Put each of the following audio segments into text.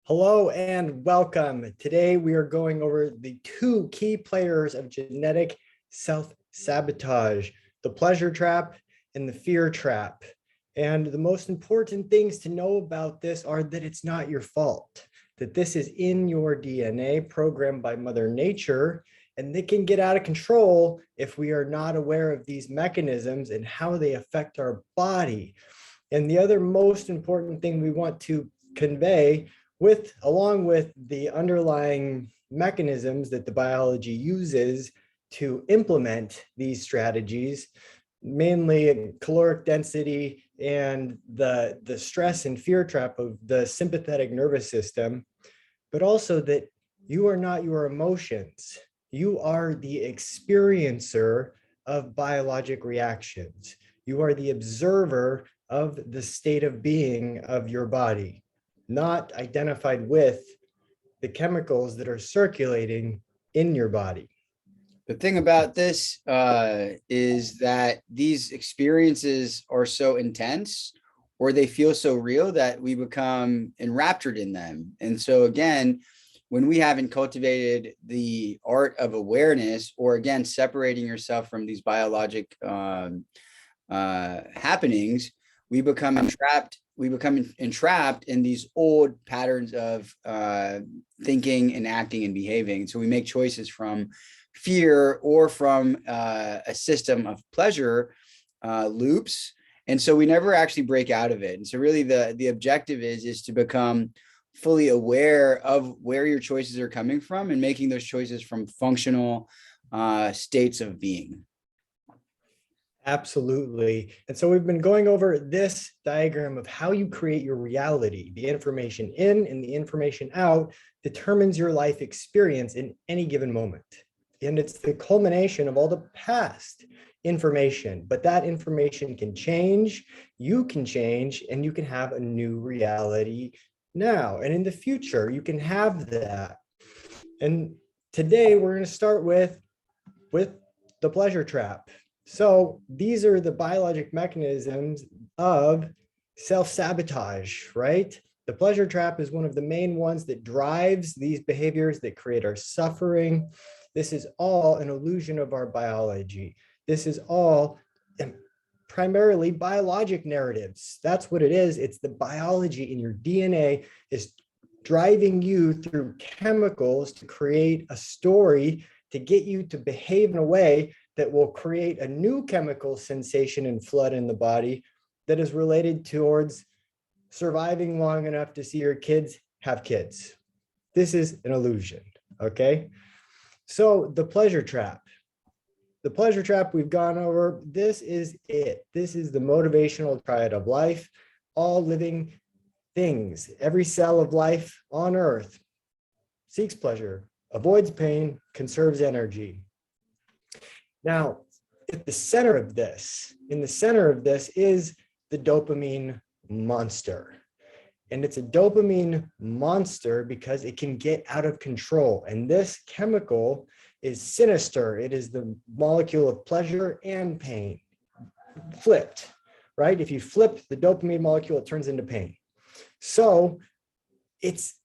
Hello and welcome. Today we are going over the two key players. Today we are going over the two key players of genetic self-sabotage, the pleasure trap and the fear trap. And the most important things to know about this are that it's not your fault, that this is in your DNA programmed by Mother Nature, and they can get out of control if we are not aware of these mechanisms and how they affect our body. And the other most important thing we want to convey along with the underlying mechanisms that the biology uses to implement these strategies, mainly caloric density and the stress and fear trap of the sympathetic nervous system, but also that you are not your emotions. You are the experiencer of biologic reactions. You are the observer of the state of being of your body, not identified with the chemicals that are circulating in your body. The thing about this is that these experiences are so intense, or they feel so real, that we become enraptured in them. And so again, when we haven't cultivated the art of awareness, or again, separating yourself from these biologic happenings, we become entrapped in these old patterns of thinking and acting and behaving. So we make choices from fear or from a system of pleasure loops. And so we never actually break out of it. And so really the objective is to become fully aware of where your choices are coming from and making those choices from functional states of being. Absolutely. And so we've been going over this diagram of how you create your reality. The information in and the information out determines your life experience in any given moment. And it's the culmination of all the past information, but that information can change, you can change, and you can have a new reality now. And in the future, you can have that. And today we're going to start with the pleasure trap. So these are the biologic mechanisms of self-sabotage, right? The pleasure trap is one of the main ones that drives these behaviors that create our suffering. This is all an illusion of our biology. This is all primarily biologic narratives. That's what it is. It's the biology in your DNA is driving you through chemicals to create a story to get you to behave in a way that will create a new chemical sensation and flood in the body that is related towards surviving long enough to see your kids have kids. This is an illusion, okay? So the pleasure trap. The pleasure trap we've gone over, this is it. This is the motivational triad of life. All living things, every cell of life on earth seeks pleasure, avoids pain, conserves energy. Now, at the center of this, in the center of this is the dopamine monster. And it's a dopamine monster because it can get out of control. And this chemical is sinister. It is the molecule of pleasure and pain, flipped, right? If you flip the dopamine molecule, it turns into pain. So it's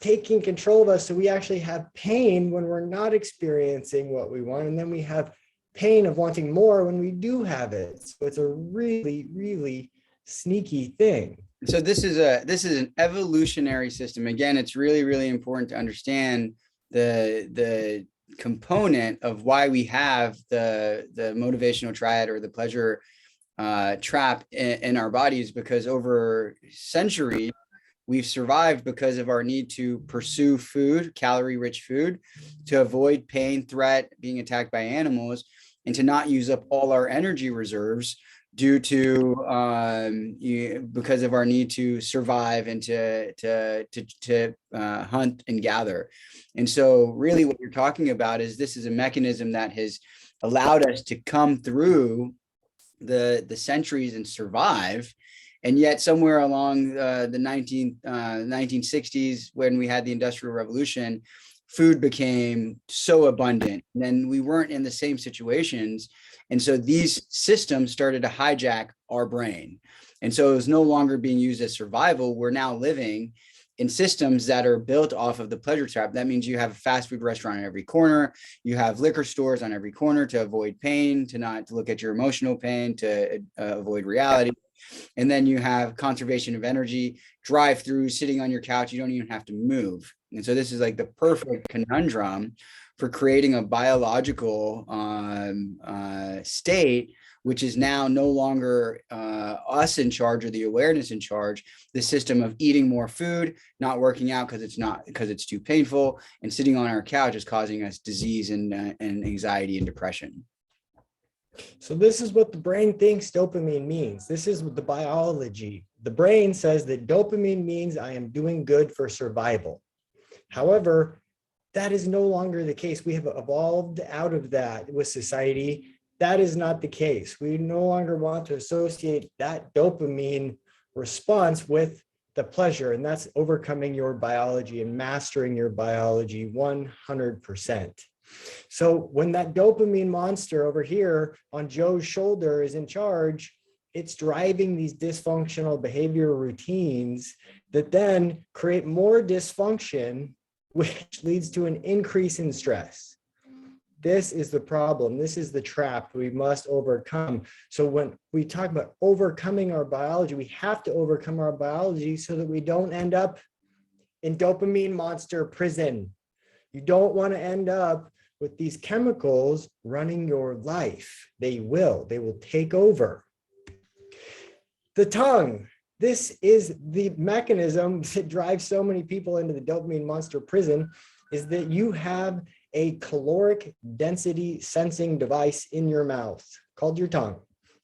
taking control of us. So we actually have pain when we're not experiencing what we want. And then we have pain of wanting more when we do have it. So it's a really, really sneaky thing. So this is an evolutionary system. Again, it's really, really important to understand the component of why we have the motivational triad or the pleasure trap in our bodies, because over centuries, we've survived because of our need to pursue food, calorie-rich food, to avoid pain, threat, being attacked by animals, and to not use up all our energy reserves due to because of our need to survive and to hunt and gather. And so really what you're talking about is this is a mechanism that has allowed us to come through the centuries and survive. And yet somewhere along the 1960s, when we had the Industrial Revolution, food became so abundant, and then we weren't in the same situations. And so these systems started to hijack our brain. And so it was no longer being used as survival. We're now living in systems that are built off of the pleasure trap, that means you have a fast food restaurant on every corner, you have liquor stores on every corner to avoid pain, to look at your emotional pain, to avoid reality. And then you have conservation of energy, drive through, sitting on your couch, you don't even have to move. And so this is like the perfect conundrum for creating a biological state, which is now no longer us in charge or the awareness in charge. The system of eating more food, not working out because it's too painful, and sitting on our couch is causing us disease and anxiety and depression. So this is what the brain thinks dopamine means. This is the biology. The brain says that dopamine means I am doing good for survival. However, that is no longer the case. We have evolved out of that with society. That is not the case. We no longer want to associate that dopamine response with the pleasure, and that's overcoming your biology and mastering your biology 100%. So when that dopamine monster over here on Joe's shoulder is in charge, it's driving these dysfunctional behavioral routines that then create more dysfunction, which leads to an increase in stress. This is the problem. This is the trap we must overcome. So when we talk about overcoming our biology, we have to overcome our biology so that we don't end up in dopamine monster prison. You don't want to end up with these chemicals running your life. They will take over. The tongue. This is the mechanism that drives so many people into the dopamine monster prison, is that you have a caloric density sensing device in your mouth called your tongue,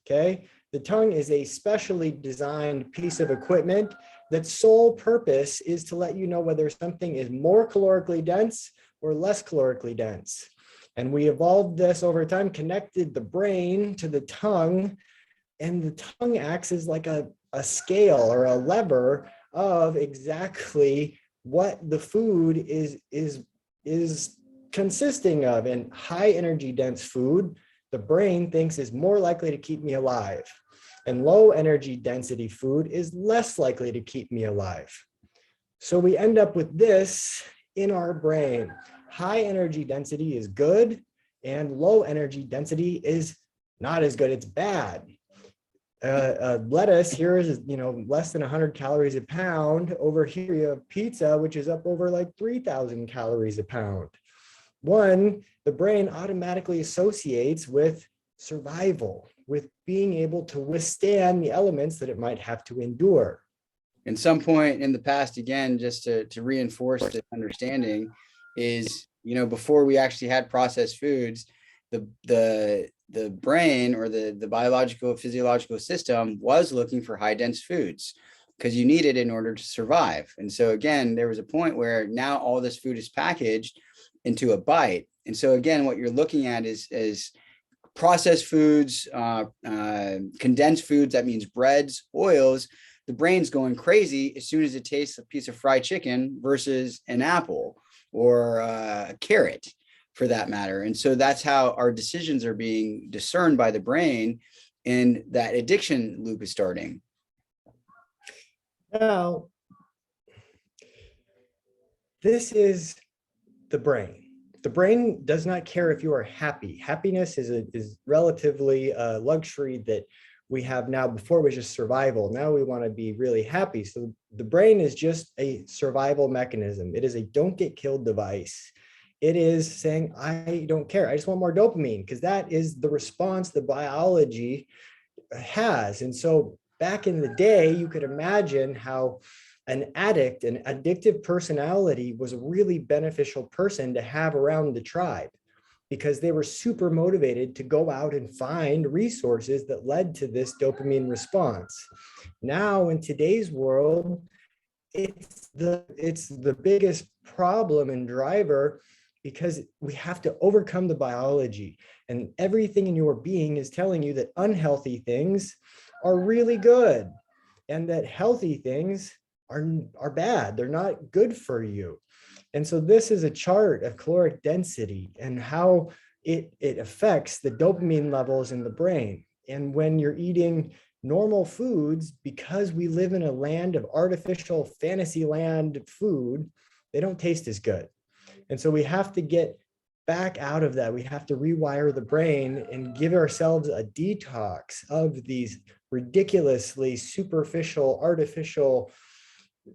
okay? The tongue is a specially designed piece of equipment that's sole purpose is to let you know whether something is more calorically dense or less calorically dense. And we evolved this over time, connected the brain to the tongue, and the tongue acts as like a scale or a lever of exactly what the food is consisting of. And high energy dense food, the brain thinks is more likely to keep me alive. And low energy density food is less likely to keep me alive. So we end up with this in our brain. High energy density is good and low energy density is not as good, it's bad. Lettuce here is, less than 100 calories a pound. Over here you have pizza, which is up over like 3,000 calories a pound. One, the brain automatically associates with survival, with being able to withstand the elements that it might have to endure. In some point in the past, again, just to reinforce the understanding is, before we actually had processed foods, the brain or the biological physiological system was looking for high dense foods because you need it in order to survive. And so again, there was a point where now all this food is packaged into a bite. And so again, what you're looking at is processed foods, condensed foods, that means breads, oils. The brain's going crazy as soon as it tastes a piece of fried chicken versus an apple or a carrot, for that matter. And so that's how our decisions are being discerned by the brain, and that addiction loop is starting. Now, this is the brain. The brain does not care if you are happy. Happiness is relatively a luxury that we have now. Before it was just survival. Now we want to be really happy. So the brain is just a survival mechanism. It is a don't get killed device. It is saying, I don't care. I just want more dopamine, because that is the response the biology has. And so back in the day, you could imagine how an addict, an addictive personality was a really beneficial person to have around the tribe, because they were super motivated to go out and find resources that led to this dopamine response. Now in today's world, it's the biggest problem and driver, because we have to overcome the biology, and everything in your being is telling you that unhealthy things are really good and that healthy things are bad. They're not good for you. And so this is a chart of caloric density and how it affects the dopamine levels in the brain. And when you're eating normal foods, because we live in a land of artificial fantasy land food, they don't taste as good. And so we have to get back out of that. We have to rewire the brain and give ourselves a detox of these ridiculously superficial, artificial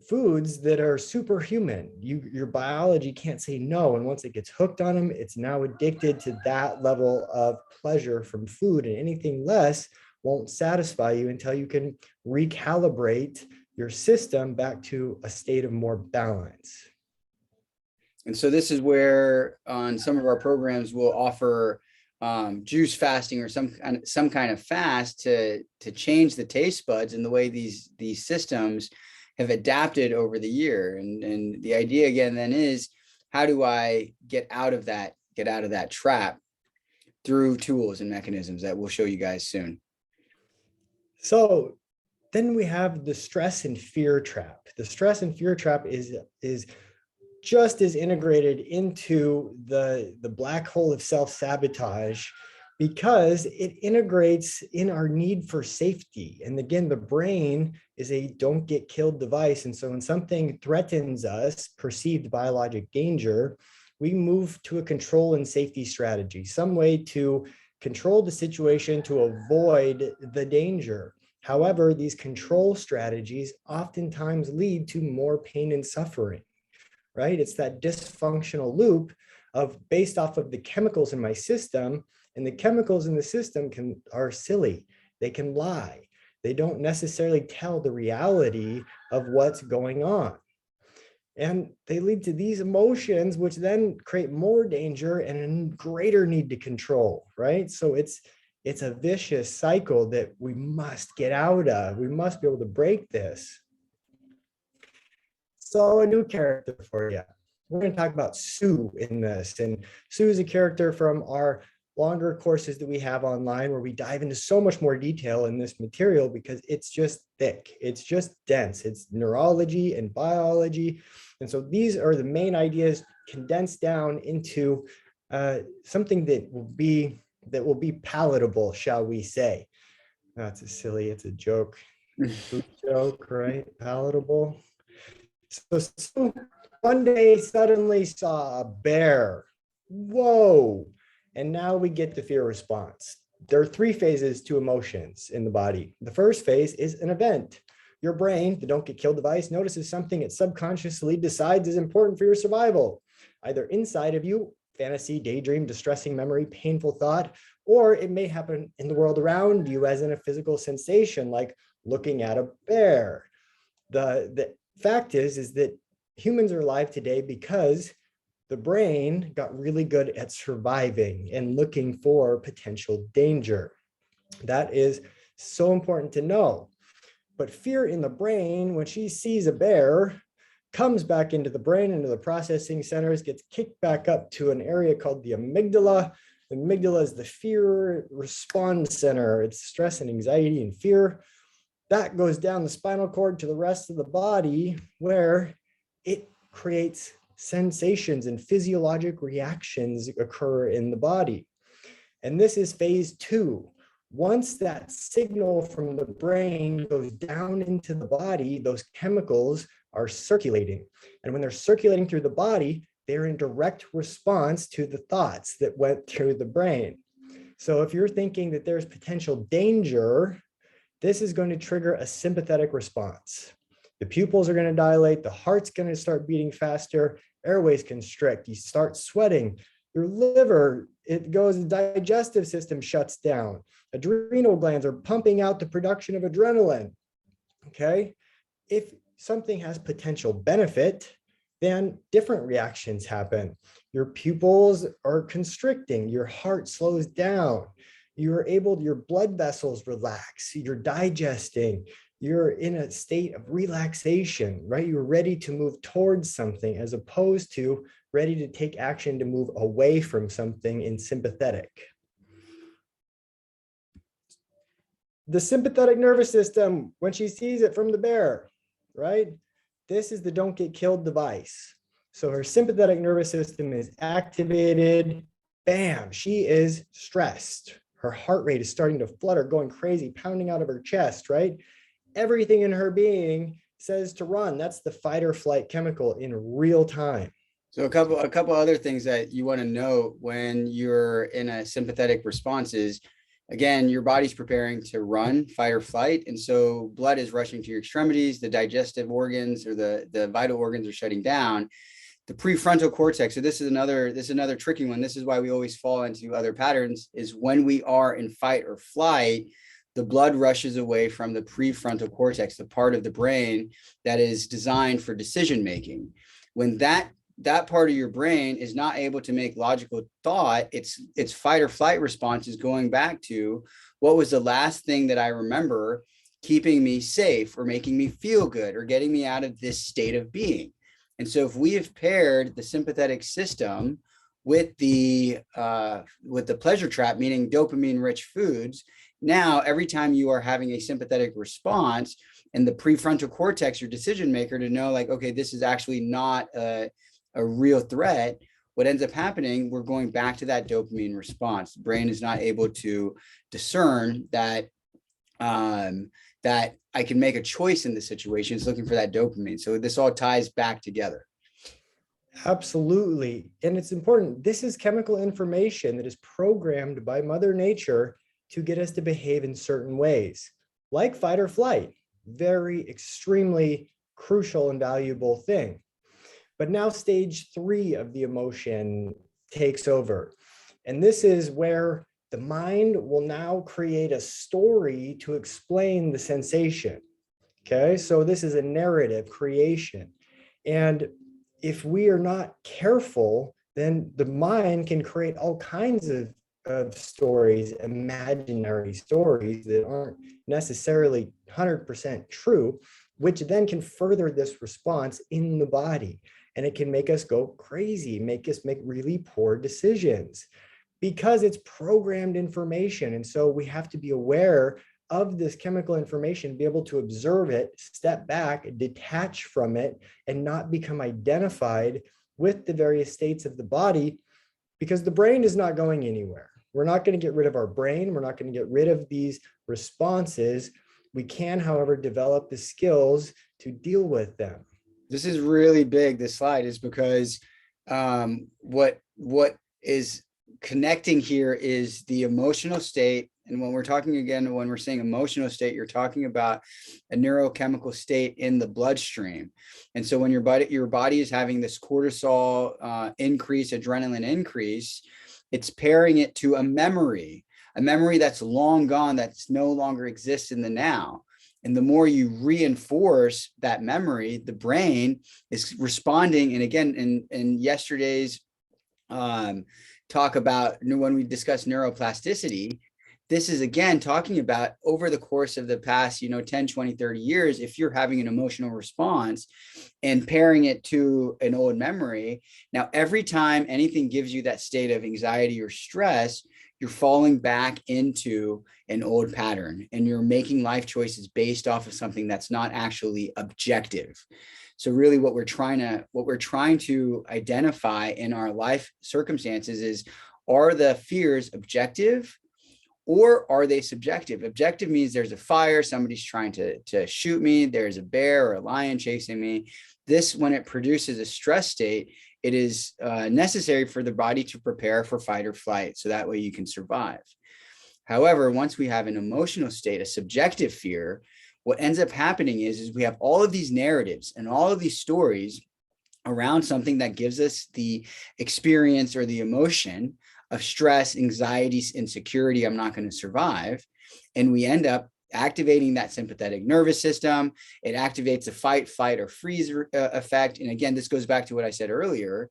foods that are superhuman. Your biology can't say no. And once it gets hooked on them, it's now addicted to that level of pleasure from food, and anything less won't satisfy you until you can recalibrate your system back to a state of more balance. And so this is where on some of our programs we'll offer juice fasting or some kind of fast to change the taste buds and the way these systems have adapted over the year. And the idea again then is, how do I get out of that trap through tools and mechanisms that we'll show you guys soon. So then we have the stress and fear trap. The stress and fear trap is just as integrated into the black hole of self-sabotage, because it integrates in our need for safety. And again, the brain is a don't get killed device. And so when something threatens us, perceived biologic danger, we move to a control and safety strategy, some way to control the situation to avoid the danger. However, these control strategies oftentimes lead to more pain and suffering, right? It's that dysfunctional loop of based off of the chemicals in my system, and the chemicals in the system are silly. They can lie. They don't necessarily tell the reality of what's going on. And they lead to these emotions, which then create more danger and a greater need to control, right? So it's a vicious cycle that we must get out of. We must be able to break this. So a new character for you. We're going to talk about Sue in this. And Sue is a character from our longer courses that we have online, where we dive into so much more detail in this material because it's just thick. It's just dense. It's neurology and biology. And so these are the main ideas condensed down into something that will be palatable, shall we say. That's it's a joke. Joke, right? Palatable. So one day suddenly saw a bear. Whoa. And now we get the fear response. There are 3 phases to emotions in the body. The first phase is an event. Your brain, the don't get killed device, notices something it subconsciously decides is important for your survival, either inside of you, fantasy, daydream, distressing memory, painful thought, or it may happen in the world around you as in a physical sensation, like looking at a bear. The fact is that humans are alive today because the brain got really good at surviving and looking for potential danger. That is so important to know. But fear in the brain, when she sees a bear, comes back into the brain, into the processing centers, gets kicked back up to an area called the amygdala. The amygdala is the fear response center. It's stress and anxiety and fear. That goes down the spinal cord to the rest of the body, where it creates sensations and physiologic reactions occur in the body. And this is phase 2. Once that signal from the brain goes down into the body, those chemicals are circulating. And when they're circulating through the body, they're in direct response to the thoughts that went through the brain. So if you're thinking that there's potential danger, this is going to trigger a sympathetic response. The pupils are going to dilate, the heart's going to start beating faster, airways constrict, you start sweating, your liver, it goes, the digestive system shuts down, adrenal glands are pumping out the production of adrenaline, okay? If something has potential benefit, then different reactions happen. Your pupils are constricting, your heart slows down, your blood vessels relax, you're digesting, you're in a state of relaxation, right? You're ready to move towards something as opposed to ready to take action to move away from something in sympathetic. The sympathetic nervous system, when she sees it from the bear, right? This is the don't get killed device. So her sympathetic nervous system is activated. Bam, she is stressed. Her heart rate is starting to flutter, going crazy, pounding out of her chest, right? Everything in her being says to run. That's the fight or flight chemical in real time. So a couple other things that you want to know when you're in a sympathetic response is, again, your body's preparing to run, fight or flight. And so blood is rushing to your extremities, the digestive organs or the vital organs are shutting down. The prefrontal cortex. So this is another tricky one. This is why we always fall into other patterns, is when we are in fight or flight, the blood rushes away from the prefrontal cortex, the part of the brain that is designed for decision making. When that part of your brain is not able to make logical thought, its fight or flight response is going back to what was the last thing that I remember keeping me safe or making me feel good or getting me out of this state of being. And so if we have paired the sympathetic system with the pleasure trap, meaning dopamine rich foods, now every time you are having a sympathetic response and the prefrontal cortex, your decision maker, to know like, okay, this is actually not a real threat, what ends up happening, we're going back to that dopamine response. The brain is not able to discern that that I can make a choice in this situation. It's looking for that dopamine. So this all ties back together. Absolutely. And it's important. This is chemical information that is programmed by Mother Nature to get us to behave in certain ways, like fight or flight. Very extremely crucial and valuable thing. But now stage 3 of the emotion takes over. And this is where the mind will now create a story to explain the sensation. Okay, so this is a narrative creation. And if we are not careful, then the mind can create all kinds of stories, imaginary stories that aren't necessarily 100% true, which then can further this response in the body. And it can make us go crazy, make us make really poor decisions because it's programmed information. And so we have to be aware of this chemical information, be able to observe it, step back, detach from it, and not become identified with the various states of the body, because the brain is not going anywhere. We're not going to get rid of our brain. We're not going to get rid of these responses. We can, however, develop the skills to deal with them. This is really big. This slide is because what is connecting here is the emotional state. And when we're talking again, when we're saying emotional state, you're talking about a neurochemical state in the bloodstream. And so when your body is having this cortisol increase, adrenaline increase, it's pairing it to a memory that's long gone, that's no longer exists in the now. And the more you reinforce that memory, the brain is responding. And again, in yesterday's talk about when we discussed neuroplasticity, this is again talking about over the course of the past 10, 20, 30 years, if you're having an emotional response and pairing it to an old memory, now every time anything gives you that state of anxiety or stress, you're falling back into an old pattern and you're making life choices based off of something that's not actually objective. So really what we're trying to identify in our life circumstances is, are the fears objective or are they subjective? Objective means there's a fire, somebody's trying to shoot me, there's a bear or a lion chasing me. This, when it produces a stress state, it is necessary for the body to prepare for fight or flight, so that way you can survive. However, once we have an emotional state, a subjective fear, what ends up happening is we have all of these narratives and all of these stories around something that gives us the experience or the emotion of stress, anxiety, insecurity, I'm not going to survive. And we end up activating that sympathetic nervous system. It activates a fight, flight, or freeze effect. And again, this goes back to what I said earlier,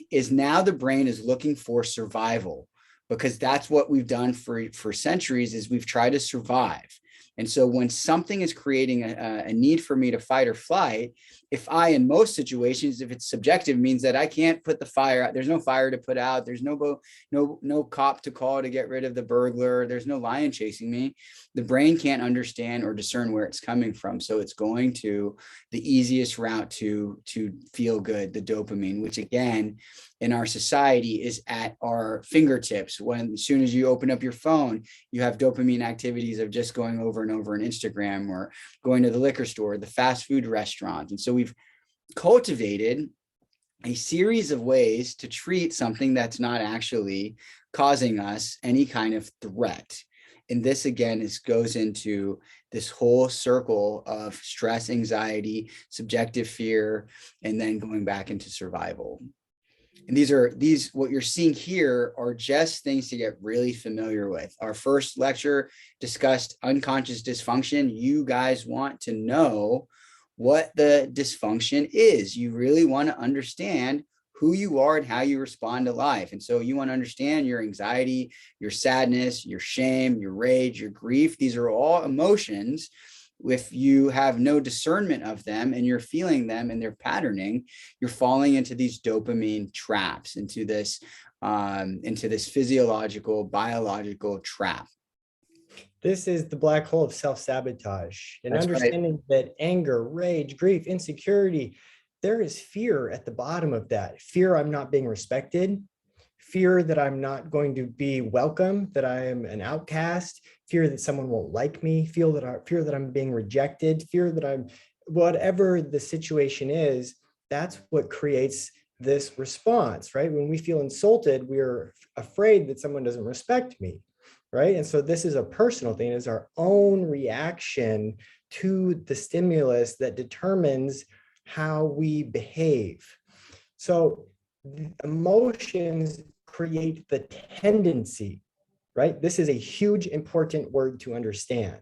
is now the brain is looking for survival, because that's what we've done for centuries, is we've tried to survive. And so when something is creating a need for me to fight or flight, if I, in most situations, if it's subjective, means that I can't put the fire out. There's no fire to put out. There's no cop to call to get rid of the burglar. There's no lion chasing me. The brain can't understand or discern where it's coming from. So it's going to the easiest route to feel good, the dopamine, which again, in our society is at our fingertips. When as soon as you open up your phone, you have dopamine activities of just going over and over on Instagram or going to the liquor store, the fast food restaurant. And so we've cultivated a series of ways to treat something that's not actually causing us any kind of threat. And this again goes into this whole circle of stress, anxiety, subjective fear, and then going back into survival. And these what you're seeing here are just things to get really familiar with. Our first lecture discussed unconscious dysfunction. You guys want to know what the dysfunction is. You really want to understand who you are and how you respond to life. And so you want to understand your anxiety, your sadness, your shame, your rage, your grief. These are all emotions. If you have no discernment of them and you're feeling them and they're patterning, you're falling into these dopamine traps, into this physiological, biological trap. This is the black hole of self-sabotage, and That's understanding that anger, rage, grief, insecurity, there is fear at the bottom of that. Fear I'm not being respected, fear that I'm not going to be welcome, that I am an outcast, fear that someone won't like me, fear that I'm being rejected, fear that I'm, whatever the situation is, that's what creates this response, right? When we feel insulted, we're afraid that someone doesn't respect me, right? And so this is a personal thing, it's our own reaction to the stimulus that determines how we behave. So emotions create the tendency, right? This is a huge, important word to understand,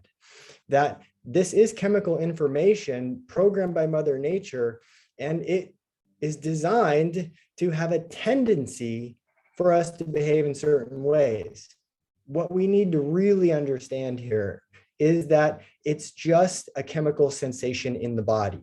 that this is chemical information programmed by Mother Nature, and it is designed to have a tendency for us to behave in certain ways. What we need to really understand here is that it's just a chemical sensation in the body.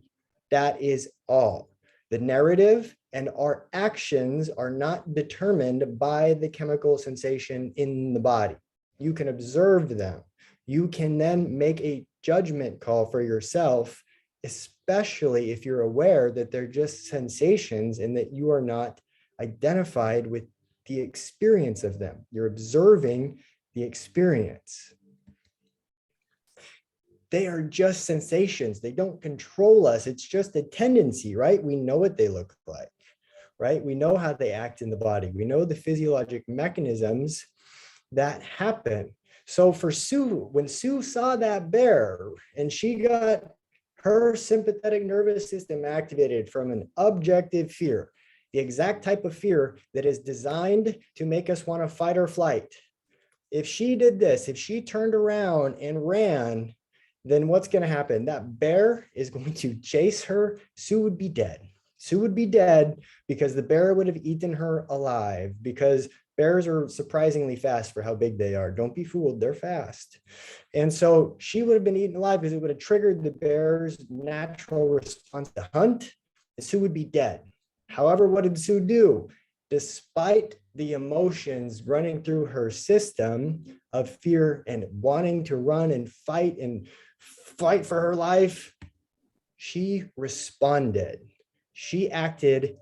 That is all. The narrative and our actions are not determined by the chemical sensation in the body. You can observe them. You can then make a judgment call for yourself, especially if you're aware that they're just sensations and that you are not identified with the experience of them. You're observing the experience. They are just sensations. They don't control us. It's just a tendency, right? We know what they look like, right? We know how they act in the body. We know the physiologic mechanisms that happen. So for Sue, when Sue saw that bear and she got her sympathetic nervous system activated from an objective fear, the exact type of fear that is designed to make us want to fight or flight. If she did this, if she turned around and ran, then what's going to happen? That bear is going to chase her. Sue would be dead. Sue would be dead because the bear would have eaten her alive, because bears are surprisingly fast for how big they are. Don't be fooled, they're fast. And so she would have been eaten alive because it would have triggered the bear's natural response to hunt, and Sue would be dead. However, what did Sue do? Despite the emotions running through her system of fear and wanting to run and fight for her life, she responded. She acted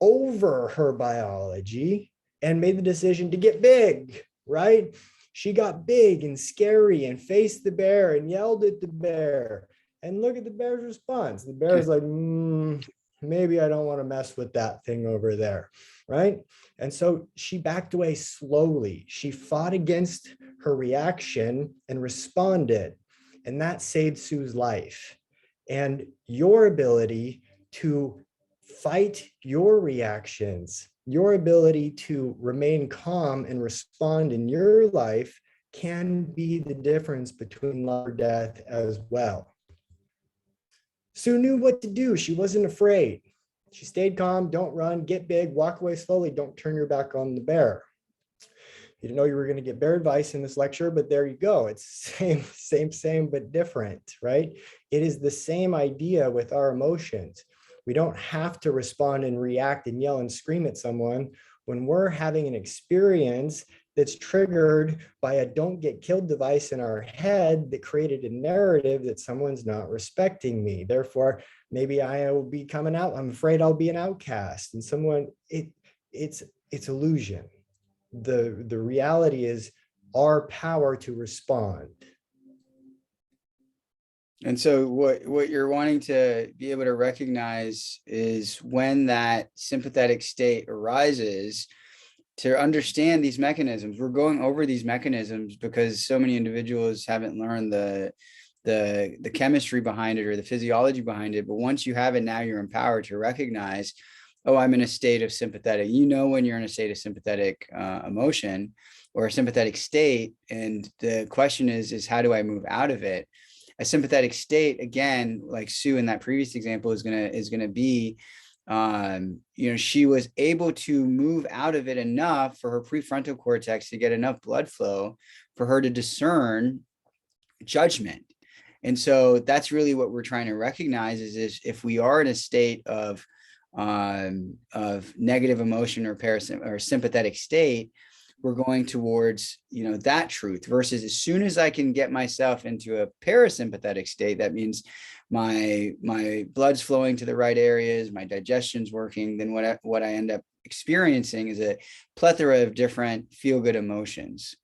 over her biology and made the decision to get big, right? She got big and scary and faced the bear and yelled at the bear. And look at the bear's response. The bear's like, maybe I don't want to mess with that thing over there, right? And so she backed away slowly. She fought against her reaction and responded. And that saved Sue's life. And your ability to fight your reactions, your ability to remain calm and respond in your life can be the difference between life or death as well. Sue knew what to do. She wasn't afraid. She stayed calm, don't run, get big, walk away slowly, don't turn your back on the bear. You didn't know you were going to get bear advice in this lecture, but there you go. It's same, but different, right? It is the same idea with our emotions. We don't have to respond and react and yell and scream at someone when we're having an experience that's triggered by a don't get killed device in our head that created a narrative that someone's not respecting me. Therefore, maybe I will be coming out. I'm afraid I'll be an outcast. And it's illusion. The reality is our power to respond. And so what you're wanting to be able to recognize is when that sympathetic state arises, to understand these mechanisms. We're going over these mechanisms because so many individuals haven't learned the chemistry behind it or the physiology behind it. But once you have it, now you're empowered to recognize, oh, I'm in a state of sympathetic. You know when you're in a state of sympathetic emotion or a sympathetic state. And the question is how do I move out of it? A sympathetic state, again, like Sue in that previous example, is gonna be, she was able to move out of it enough for her prefrontal cortex to get enough blood flow for her to discern judgment. And so that's really what we're trying to recognize is if we are in a state of negative emotion or sympathetic state, we're going towards, that truth, versus as soon as I can get myself into a parasympathetic state, that means my blood's flowing to the right areas, my digestion's working, then what I end up experiencing is a plethora of different feel-good emotions.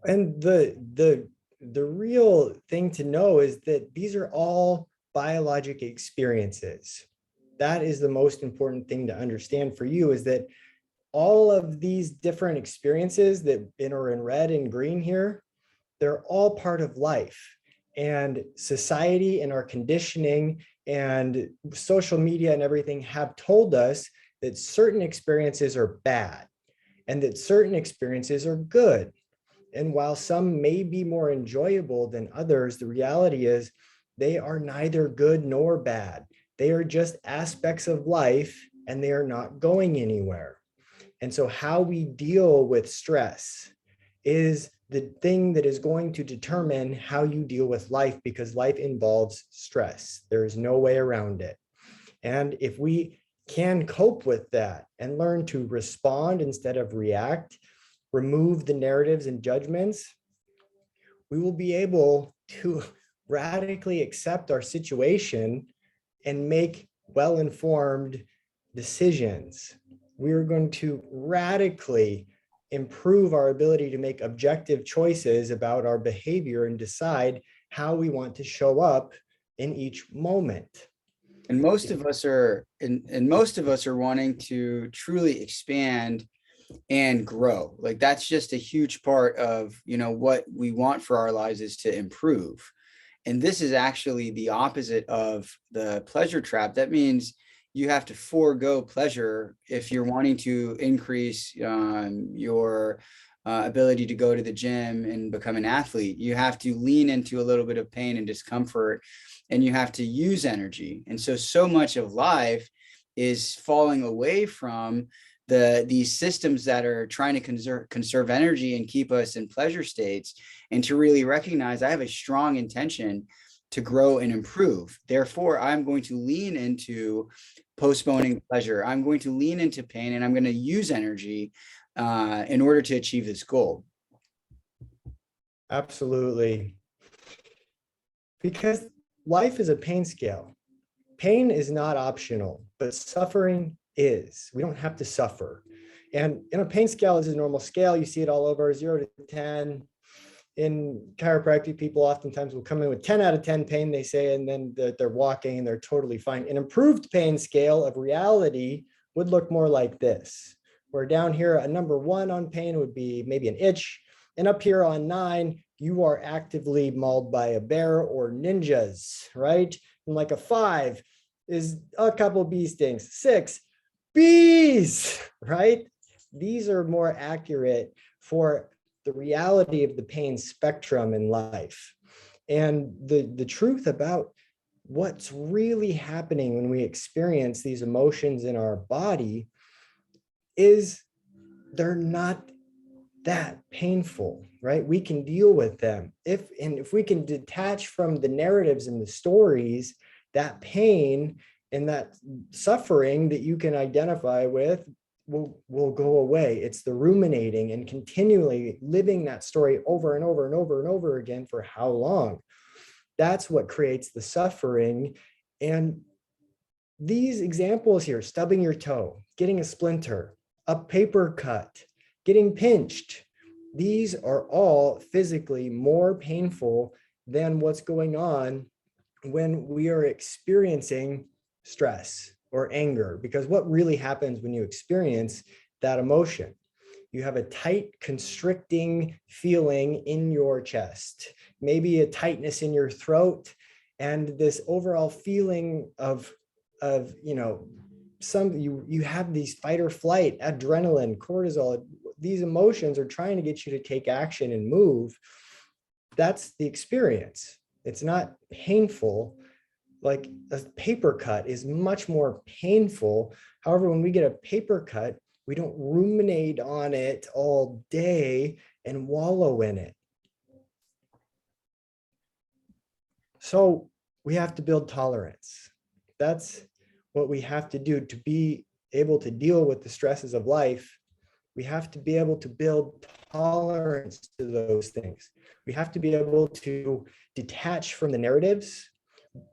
And the real thing to know is that these are all biologic experiences. That is the most important thing to understand for you, is that all of these different experiences that are in red and green here, they're all part of life. And society and our conditioning and social media and everything have told us that certain experiences are bad and that certain experiences are good. And while some may be more enjoyable than others, the reality is they are neither good nor bad. They are just aspects of life and they are not going anywhere. And so how we deal with stress is the thing that is going to determine how you deal with life, because life involves stress. There is no way around it. And if we can cope with that and learn to respond instead of react, remove the narratives and judgments, we will be able to radically accept our situation and make well-informed decisions. We're going to radically improve our ability to make objective choices about our behavior and decide how we want to show up in each moment. And most of us are wanting to truly expand and grow. Like that's just a huge part of, what we want for our lives is to improve. And this is actually the opposite of the pleasure trap. That means you have to forego pleasure if you're wanting to increase your ability to go to the gym and become an athlete. You have to lean into a little bit of pain and discomfort, and you have to use energy. And so much of life is falling away from these systems that are trying to conserve energy and keep us in pleasure states, and to really recognize I have a strong intention to grow and improve. Therefore, I'm going to lean into postponing pleasure. I'm going to lean into pain, and I'm going to use energy in order to achieve this goal. Absolutely. Because life is a pain scale. Pain is not optional, but suffering is. We don't have to suffer. And in a pain scale is a normal scale. You see it all over, 0 to 10. In chiropractic, people oftentimes will come in with 10 out of 10 pain, they say, and then they're walking and they're totally fine. An improved pain scale of reality would look more like this, where down here, a number 1 on pain would be maybe an itch. And up here on 9, you are actively mauled by a bear or ninjas, right? And like a 5 is a couple bee stings. 6, bees, right? These are more accurate for the reality of the pain spectrum in life. And the truth about what's really happening when we experience these emotions in our body is they're not that painful, right? We can deal with them. If we can detach from the narratives and the stories, that pain and that suffering that you can identify with will go away. It's the ruminating and continually living that story over and over and over and over again for how long? That's what creates the suffering. And these examples here, stubbing your toe, getting a splinter, a paper cut, getting pinched, these are all physically more painful than what's going on when we are experiencing stress or anger. Because what really happens when you experience that emotion? You have a tight, constricting feeling in your chest, maybe a tightness in your throat, and this overall feeling of you have these fight or flight, adrenaline, cortisol. These emotions are trying to get you to take action and move. That's the experience. It's not painful. Like a paper cut is much more painful. However, when we get a paper cut, we don't ruminate on it all day and wallow in it. So we have to build tolerance. That's what we have to do to be able to deal with the stresses of life. We have to be able to build tolerance to those things. We have to be able to detach from the narratives.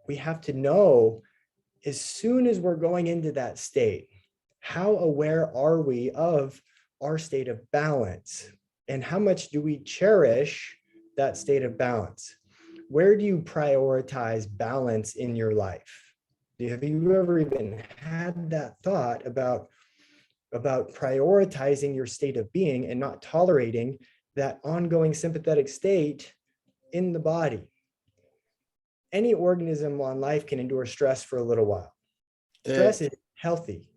We have to know as soon as we're going into that state, how aware are we of our state of balance? And how much do we cherish that state of balance? Where do you prioritize balance in your life? Have you ever even had that thought about prioritizing your state of being and not tolerating that ongoing sympathetic state in the body? Any organism on life can endure stress for a little while. Stress is healthy.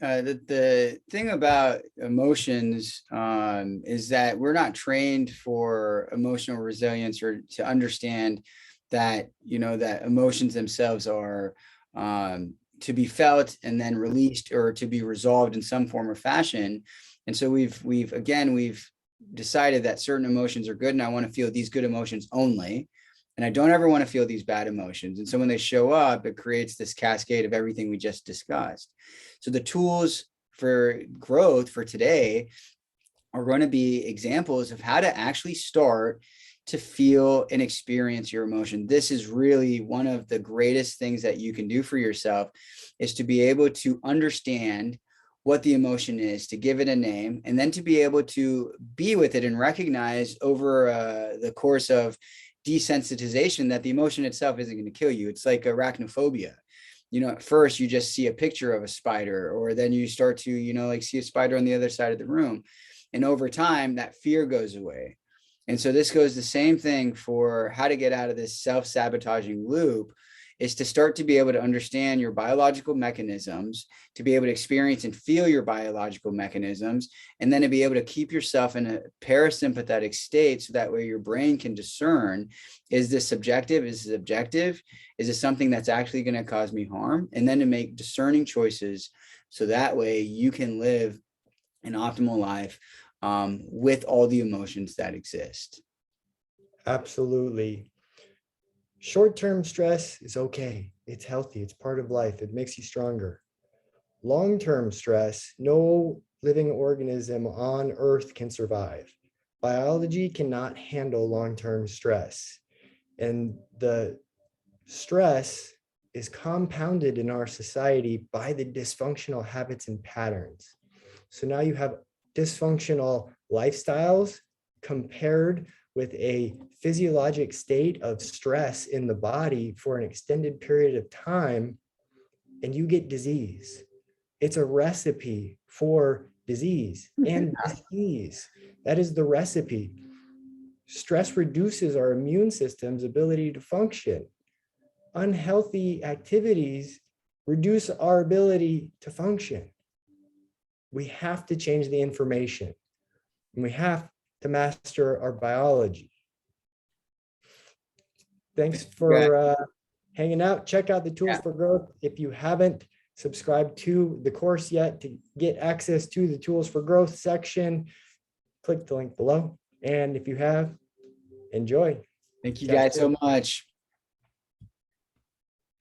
The thing about emotions is that we're not trained for emotional resilience or to understand that, that emotions themselves are to be felt and then released or to be resolved in some form or fashion. And so we've decided that certain emotions are good and I want to feel these good emotions only. And I don't ever want to feel these bad emotions. And so when they show up, it creates this cascade of everything we just discussed. So the tools for growth for today are going to be examples of how to actually start to feel and experience your emotion. This is really one of the greatest things that you can do for yourself, is to be able to understand what the emotion is, to give it a name, and then to be able to be with it and recognize over the course of desensitization that the emotion itself isn't going to kill you. It's like arachnophobia. At first you just see a picture of a spider, or then you start to, see a spider on the other side of the room. And over time, that fear goes away. And so this goes the same thing for how to get out of this self-sabotaging loop, is to start to be able to understand your biological mechanisms, to be able to experience and feel your biological mechanisms, and then to be able to keep yourself in a parasympathetic state so that way your brain can discern, is this subjective, is this objective, is this something that's actually going to cause me harm, and then to make discerning choices so that way you can live an optimal life with all the emotions that exist. Absolutely. Short-term stress is okay. It's healthy. It's part of life. It makes you stronger. Long-term stress, no living organism on Earth can survive. Biology cannot handle long-term stress. And the stress is compounded in our society by the dysfunctional habits and patterns. So now you have dysfunctional lifestyles compared with a physiologic state of stress in the body for an extended period of time, and you get disease. It's a recipe for disease and disease. That is the recipe. Stress reduces our immune system's ability to function. Unhealthy activities reduce our ability to function. We have to change the information, and we have to master our biology. Thanks for hanging out. Check out the Tools for Growth. If you haven't subscribed to the course yet to get access to the Tools for Growth section, click the link below. And if you have, enjoy. Thank you Sounds guys so good. much.